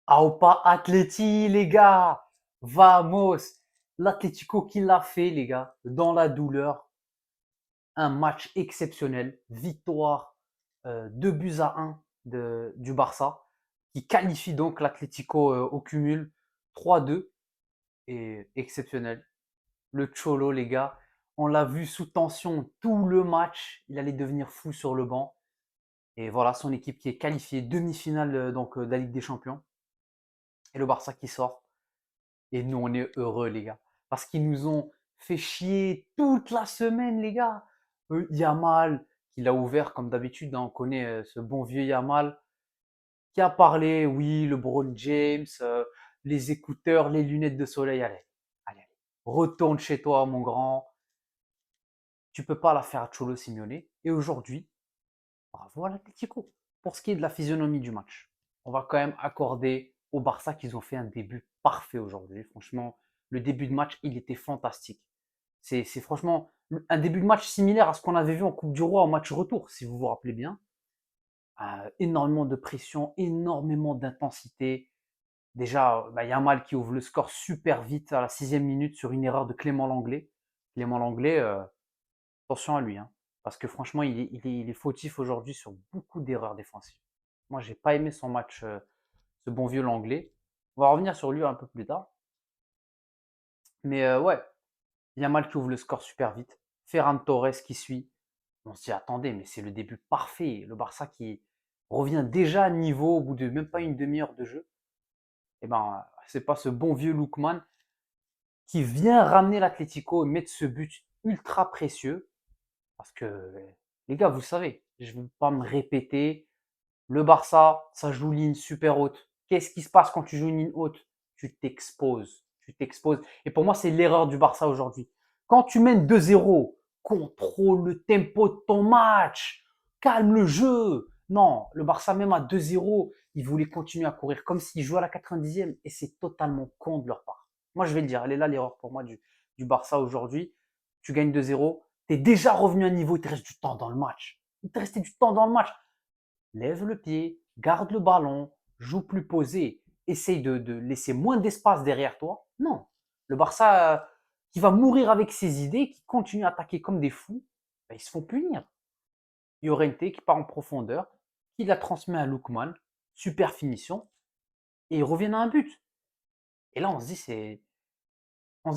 Aupa Atleti, les gars! Vamos! L'Atlético qui l'a fait, les gars, dans la douleur. Un match exceptionnel. Victoire 2 buts à 1 du Barça, qui qualifie donc l'Atlético au cumul 3-2. Et exceptionnel. Le Cholo, les gars, on l'a vu sous tension tout le match. Il allait devenir fou sur le banc. Et voilà, son équipe qui est qualifiée demi-finale de la Ligue des Champions. Et le Barça qui sort. Et nous, on est heureux, les gars. Parce qu'ils nous ont fait chier toute la semaine, les gars. Yamal, qui l'a ouvert comme d'habitude, hein, on connaît ce bon vieux Yamal, qui a parlé, oui, LeBron James, les écouteurs, les lunettes de soleil. Allez, allez, allez. Retourne chez toi, mon grand. Tu peux pas la faire à Cholo Simeone. Et aujourd'hui, bravo à l'Atlético. Pour ce qui est de la physionomie du match, on va quand même accorder au Barça qu'ils ont fait un début parfait aujourd'hui. Franchement, le début de match, il était fantastique. C'est franchement un début de match similaire à ce qu'on avait vu en Coupe du Roi au match retour, si vous vous rappelez bien. Énormément de pression, énormément d'intensité. Déjà, Yamal qui ouvre le score super vite à la 6e minute sur une erreur de Clément Langlais. Clément Langlais, attention à lui, hein, parce que franchement, il est fautif aujourd'hui sur beaucoup d'erreurs défensives. Moi, j'ai pas aimé son match, ce bon vieux Langlais. On va revenir sur lui un peu plus tard. Mais ouais, Yamal qui ouvre le score super vite. Ferran Torres qui suit. On se dit, attendez, mais c'est le début parfait. Le Barça qui revient déjà à niveau au bout de même pas une demi-heure de jeu. Et ben, c'est pas ce bon vieux Lookman qui vient ramener l'Atlético et mettre ce but ultra précieux. Parce que, les gars, vous savez, je ne vais pas me répéter. Le Barça, ça joue ligne super haute. Qu'est-ce qui se passe quand tu joues une ligne haute? Tu t'exposes. Tu t'exposes. Et pour moi, c'est l'erreur du Barça aujourd'hui. Quand tu mènes 2-0, contrôle le tempo de ton match. Calme le jeu. Non, le Barça, même à 2-0, il voulait continuer à courir comme s'il jouait à la 90e. Et c'est totalement con de leur part. Moi, je vais le dire. Elle est là l'erreur pour moi du Barça aujourd'hui. Tu gagnes 2-0. Tu es déjà revenu à niveau. Il te reste du temps dans le match. Il te restait du temps dans le match. Lève le pied, garde le ballon, joue plus posé, essaye de laisser moins d'espace derrière toi. Non. Le Barça qui va mourir avec ses idées, qui continue à attaquer comme des fous, ben, ils se font punir. Llorente qui part en profondeur, qui la transmet à Lookman, super finition, et ils reviennent à un but. Et là, on se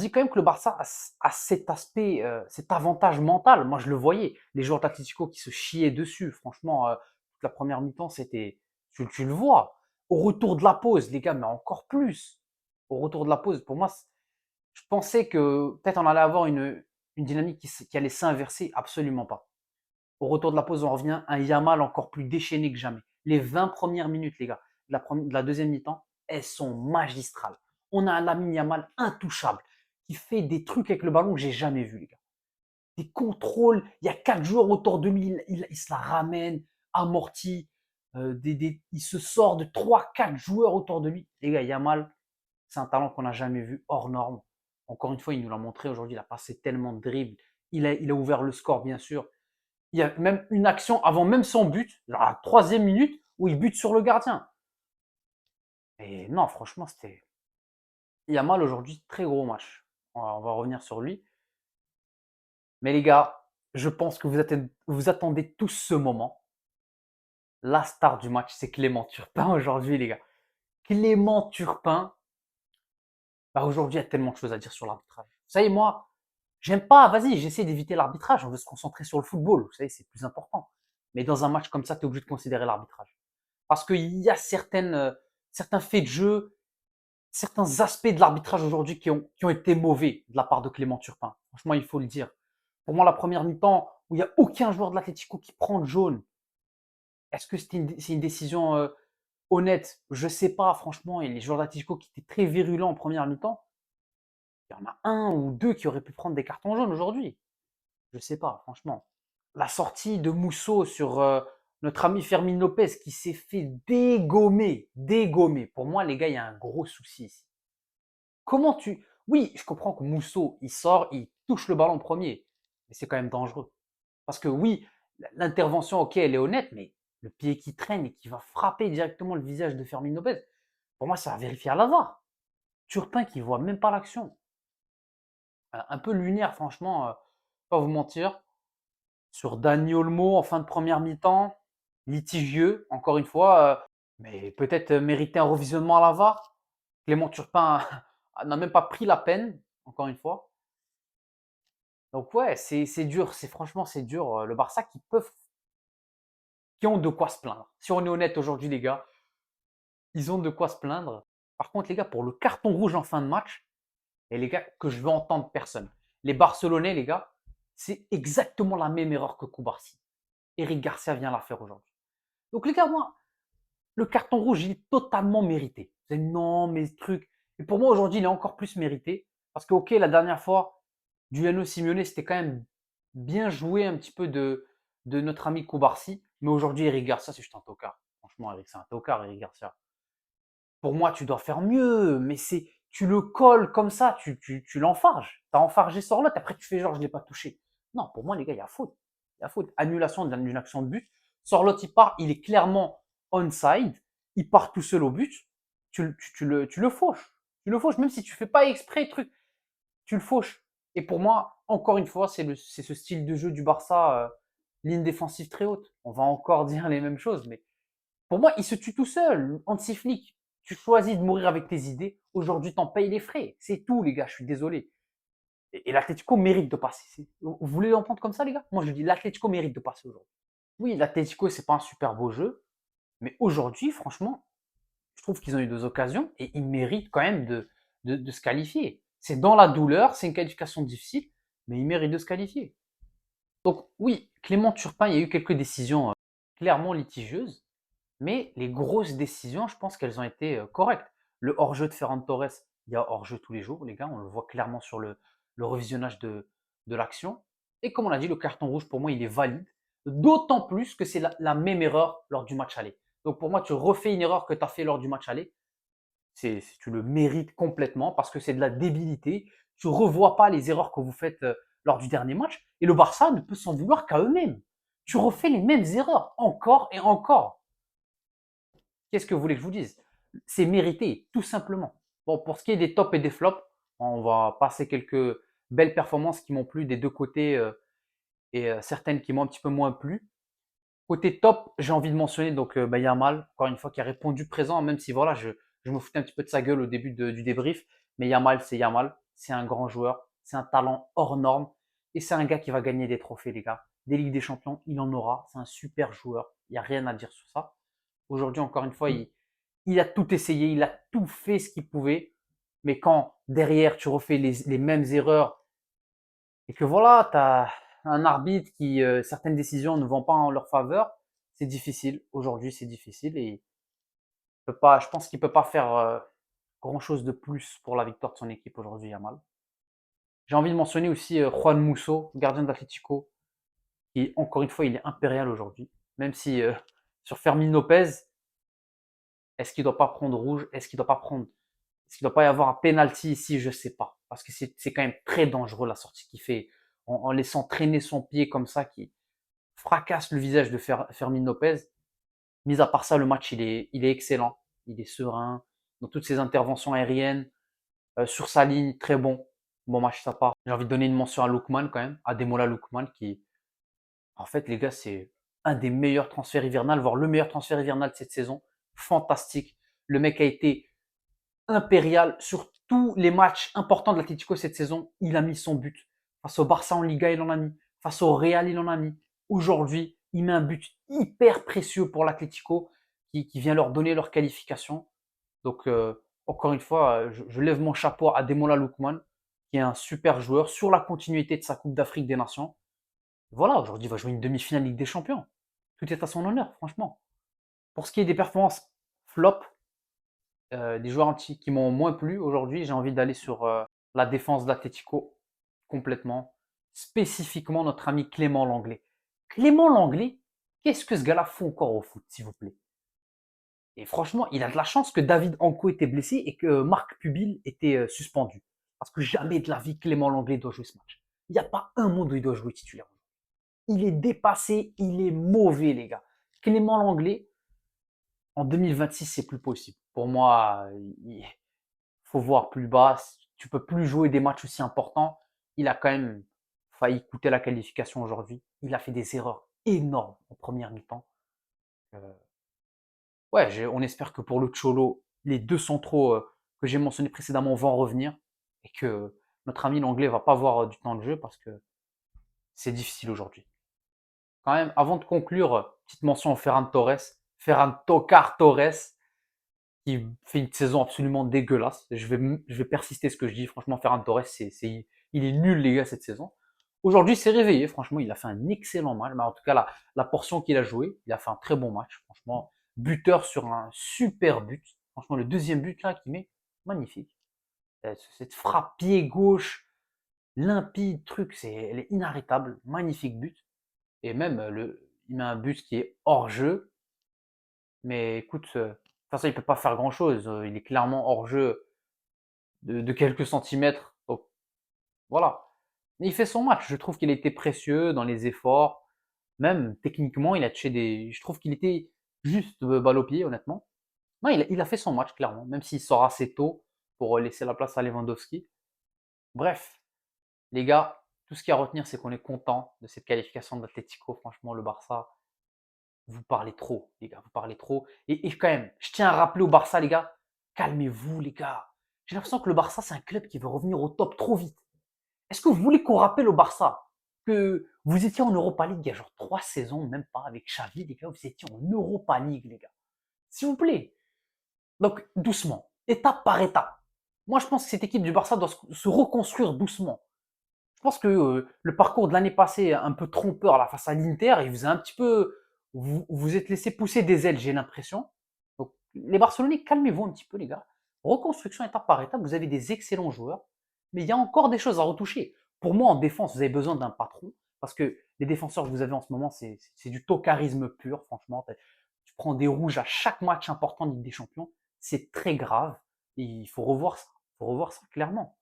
dit quand même que le Barça a cet aspect, cet avantage mental. Moi, je le voyais. Les joueurs d'Atlético qui se chiaient dessus. Franchement, toute la première mi-temps, c'était. Tu le vois. Au retour de la pause, les gars, mais encore plus. Au retour de la pause, pour moi, je pensais que peut-être on allait avoir une dynamique qui allait s'inverser. Absolument pas. Au retour de la pause, on revient à un Yamal encore plus déchaîné que jamais. Les 20 premières minutes, les gars, de la deuxième mi-temps, elles sont magistrales. On a un Lamine Yamal intouchable qui fait des trucs avec le ballon que j'ai jamais vu, les gars. Des contrôles, il y a 4 joueurs autour de lui, il se la ramène, amorti, il se sort de 3, 4 joueurs autour de lui. Les gars, Yamal, c'est un talent qu'on n'a jamais vu hors norme. Encore une fois, il nous l'a montré aujourd'hui, il a passé tellement de dribbles, il a ouvert le score, bien sûr, il y a même une action avant même son but, genre à la 3e minute, où il bute sur le gardien. Et non, franchement, c'était. Il y a mal aujourd'hui, très gros match. On va revenir sur lui. Mais les gars, je pense que vous attendez tous ce moment. La star du match, c'est Clément Turpin aujourd'hui, les gars. Clément Turpin, bah aujourd'hui, il y a tellement de choses à dire sur l'arbitrage. Vous savez, moi, j'aime pas, vas-y, j'essaie d'éviter l'arbitrage, on veut se concentrer sur le football, vous savez, c'est plus important. Mais dans un match comme ça, tu es obligé de considérer l'arbitrage. Parce qu'il y a certains faits de jeu, certains aspects de l'arbitrage aujourd'hui qui ont été mauvais de la part de Clément Turpin. Franchement, il faut le dire. Pour moi, la première mi-temps, où il n'y a aucun joueur de l'Atlético qui prend le jaune, est-ce que c'est une décision honnête? Je ne sais pas, franchement. Et les joueurs de l'Atlético qui étaient très virulents en première mi-temps, il y en a un ou deux qui auraient pu prendre des cartons jaunes aujourd'hui. Je ne sais pas, franchement. La sortie de Mousso sur notre ami Fermin Lopez qui s'est fait dégommer. Dégommer. Pour moi, les gars, il y a un gros souci ici. Comment tu. Oui, je comprends que Mousso, il sort, il touche le ballon premier. Mais c'est quand même dangereux. Parce que oui, l'intervention, ok, elle est honnête, mais le pied qui traîne et qui va frapper directement le visage de Fermin Lopez. Pour moi, ça va vérifier à la VAR. Turpin qui voit même pas l'action. Un peu lunaire, franchement, pas vous mentir. Sur Dani Olmo en fin de première mi-temps, litigieux, encore une fois, mais peut-être mériter un revisionnement à la VAR. Clément Turpin n'a même pas pris la peine, encore une fois. Donc ouais, c'est dur, c'est franchement c'est dur. Le Barça qui ont de quoi se plaindre. Si on est honnête aujourd'hui, les gars, ils ont de quoi se plaindre. Par contre, les gars, pour le carton rouge en fin de match, et les gars, que je veux entendre personne. Les Barcelonais, les gars, c'est exactement la même erreur que Koubarsi. Eric Garcia vient la faire aujourd'hui. Donc les gars, moi, le carton rouge, il est totalement mérité. Vous allez, non, mais ce truc. Et pour moi, aujourd'hui, il est encore plus mérité. Parce que, ok, la dernière fois, Giuliano Simeone, c'était quand même bien joué un petit peu de notre ami Koubarsi. Mais aujourd'hui, Eric Garcia, c'est juste un tocard. Franchement, Eric, c'est un tocard, Eric Garcia. Pour moi, tu dois faire mieux. Mais c'est, tu le colles comme ça, tu l'enfarges. Tu as enfargé Sorlotte, après tu fais genre, je ne l'ai pas touché. Non, pour moi, les gars, il y a faute. Il y a faute. Annulation d'une action de but. Sorlotte, il part, il est clairement onside. Il part tout seul au but. Tu le fauches. Tu le fauches, même si tu fais pas exprès, truc, tu le fauches. Et pour moi, encore une fois, c'est ce style de jeu du Barça, ligne défensive très haute. On va encore dire les mêmes choses, mais pour moi, il se tue tout seul. Anti-flic. Tu choisis de mourir avec tes idées. Aujourd'hui, t'en payes les frais. C'est tout, les gars. Je suis désolé. Et l'Atlético mérite de passer. Vous voulez l'entendre comme ça, les gars? Moi, je dis l'Atlético mérite de passer aujourd'hui. Oui, l'Atlético, c'est pas un super beau jeu. Mais aujourd'hui, franchement, je trouve qu'ils ont eu 2 occasions et ils méritent quand même de se qualifier. C'est dans la douleur, c'est une qualification difficile, mais ils méritent de se qualifier. Donc oui, Clément Turpin, il y a eu quelques décisions clairement litigieuses, mais les grosses décisions, je pense qu'elles ont été correctes. Le hors-jeu de Ferran Torres, il y a hors-jeu tous les jours, les gars, on le voit clairement sur le revisionnage de l'action. Et comme on l'a dit, le carton rouge, pour moi, il est valide, d'autant plus que c'est la même erreur lors du match aller. Donc pour moi, tu refais une erreur que tu as fait lors du match aller, tu le mérites complètement parce que c'est de la débilité. Tu ne revois pas les erreurs que vous faites lors du dernier match. Et le Barça ne peut s'en vouloir qu'à eux-mêmes. Tu refais les mêmes erreurs encore et encore. Qu'est-ce que vous voulez que je vous dise? C'est mérité, tout simplement. Bon, pour ce qui est des tops et des flops, on va passer quelques belles performances qui m'ont plu des deux côtés et certaines qui m'ont un petit peu moins plu. Côté top, j'ai envie de mentionner donc Yamal, encore une fois, qui a répondu présent, même si voilà, je me foutais un petit peu de sa gueule au début du débrief. Mais Yamal, c'est Yamal, c'est un grand joueur, c'est un talent hors norme, et c'est un gars qui va gagner des trophées, les gars. Des Ligues des Champions, il en aura, c'est un super joueur, il n'y a rien à dire sur ça. Aujourd'hui, encore une fois, il a tout essayé, il a tout fait ce qu'il pouvait, mais quand derrière tu refais les mêmes erreurs et que voilà, tu as un arbitre qui, certaines décisions ne vont pas en leur faveur, c'est difficile. Aujourd'hui, c'est difficile et je pense qu'il ne peut pas faire grand-chose de plus pour la victoire de son équipe aujourd'hui, Yamal. J'ai envie de mentionner aussi Juan Musso, gardien d'Atlético, qui, encore une fois, il est impérial aujourd'hui. Même si sur Fermin Lopez, est-ce qu'il ne doit pas prendre rouge? Est-ce qu'il ne doit pas y avoir un penalty ici? Je ne sais pas. Parce que c'est quand même très dangereux la sortie qu'il fait en laissant traîner son pied comme ça, qui fracasse le visage de Fermin Lopez. Mis à part ça, le match, il est excellent. Il est serein. Dans toutes ses interventions aériennes, sur sa ligne, très bon. Bon match de sa part. J'ai envie de donner une mention à Lookman quand même, à Demola Lookman, qui, en fait, les gars, c'est un des meilleurs transferts hivernales, voire le meilleur transfert hivernal de cette saison. Fantastique. Le mec a été impérial sur tous les matchs importants de l'Atlético cette saison. Il a mis son but. Face au Barça en Liga, il en a mis. Face au Real, il en a mis. Aujourd'hui, il met un but hyper précieux pour l'Atlético qui vient leur donner leur qualification. Donc, encore une fois, je lève mon chapeau à Demola Lookman, qui est un super joueur sur la continuité de sa Coupe d'Afrique des Nations. Voilà, aujourd'hui, il va jouer une demi-finale Ligue des Champions. Tout est à son honneur, franchement. Pour ce qui est des performances flop, des joueurs qui m'ont moins plu aujourd'hui, j'ai envie d'aller sur la défense d'Atletico complètement. Spécifiquement notre ami Clément Langlais. Clément Langlais, qu'est-ce que ce gars-là fout encore au foot, s'il vous plaît? Et franchement, il a de la chance que David Anco était blessé et que Marc Pubil était suspendu. Parce que jamais de la vie Clément Langlais doit jouer ce match. Il n'y a pas un monde où il doit jouer titulaire. Il est dépassé, il est mauvais, les gars. Clément Langlais, En 2026, c'est plus possible. Pour moi, il faut voir plus bas. Tu peux plus jouer des matchs aussi importants. Il a quand même failli coûter la qualification aujourd'hui. Il a fait des erreurs énormes en première mi-temps. Euh, ouais, on espère que pour le Cholo, les deux centraux que j'ai mentionnés précédemment vont revenir et que notre ami l'anglais va pas avoir du temps de jeu parce que c'est difficile aujourd'hui. Quand même, avant de conclure, petite mention à Ferran Torres, Ferran Tocar Torres, qui fait une saison absolument dégueulasse. Je vais persister ce que je dis. Franchement, Ferran Torres, il est nul, les gars, cette saison. Aujourd'hui, il s'est réveillé. Franchement, il a fait un excellent match. Mais en tout cas, la portion qu'il a joué, il a fait un très bon match. Franchement, buteur sur un super but. Franchement, le deuxième but là qu'il met, magnifique. Cette frappe pied gauche, limpide, truc, elle est inarrêtable. Magnifique but. Et même, il met un but qui est hors jeu. Mais écoute, de toute façon, il peut pas faire grand-chose. Il est clairement hors jeu de quelques centimètres. Donc voilà. Mais il fait son match. Je trouve qu'il était précieux dans les efforts. Même techniquement, il a touché des. Je trouve qu'il était juste balle au pied, honnêtement. Non, il a fait son match, clairement. Même s'il sort assez tôt pour laisser la place à Lewandowski. Bref, les gars, tout ce qu'il y a à retenir, c'est qu'on est content de cette qualification de l'Atlético. Franchement, le Barça, vous parlez trop, les gars, vous parlez trop. Et quand même, je tiens à rappeler au Barça, les gars, calmez-vous, les gars. J'ai l'impression que le Barça, c'est un club qui veut revenir au top trop vite. Est-ce que vous voulez qu'on rappelle au Barça que vous étiez en Europa League il y a genre 3 saisons, même pas, avec Xavi, les gars, vous étiez en Europa League, les gars. S'il vous plaît. Donc, doucement, étape par étape. Moi, je pense que cette équipe du Barça doit se reconstruire doucement. Je pense que le parcours de l'année passée, un peu trompeur là, face à l'Inter, il vous a un petit peu. Vous êtes laissé pousser des ailes, j'ai l'impression. Donc, les Barcelonais, calmez-vous un petit peu, les gars. Reconstruction étape par étape, vous avez des excellents joueurs, mais il y a encore des choses à retoucher. Pour moi, en défense, vous avez besoin d'un patron, parce que les défenseurs que vous avez en ce moment, c'est du tocarisme pur, franchement. Tu prends des rouges à chaque match important de Ligue des Champions, c'est très grave, et il faut revoir ça. Il faut revoir ça clairement.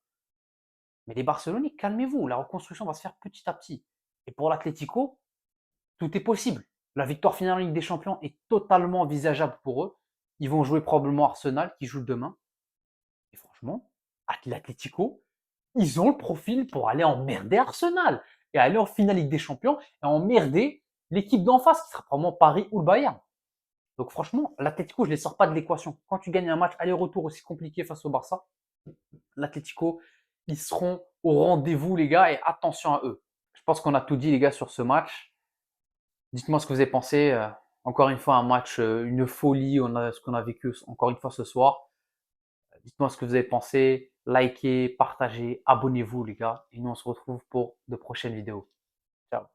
Mais les Barcelonais, calmez-vous, la reconstruction va se faire petit à petit. Et pour l'Atlético, tout est possible. La victoire finale en Ligue des Champions est totalement envisageable pour eux. Ils vont jouer probablement Arsenal, qui joue demain. Et franchement, l'Atlético, ils ont le profil pour aller emmerder Arsenal et aller en finale Ligue des Champions et emmerder l'équipe d'en face, qui sera probablement Paris ou le Bayern. Donc franchement, l'Atlético, je ne les sors pas de l'équation. Quand tu gagnes un match aller-retour aussi compliqué face au Barça, l'Atlético, ils seront au rendez-vous, les gars, et attention à eux. Je pense qu'on a tout dit, les gars, sur ce match. Dites-moi ce que vous avez pensé. Encore une fois, un match, une folie, ce qu'on a vécu encore une fois ce soir. Dites-moi ce que vous avez pensé. Likez, partagez, abonnez-vous, les gars. Et nous, on se retrouve pour de prochaines vidéos. Ciao.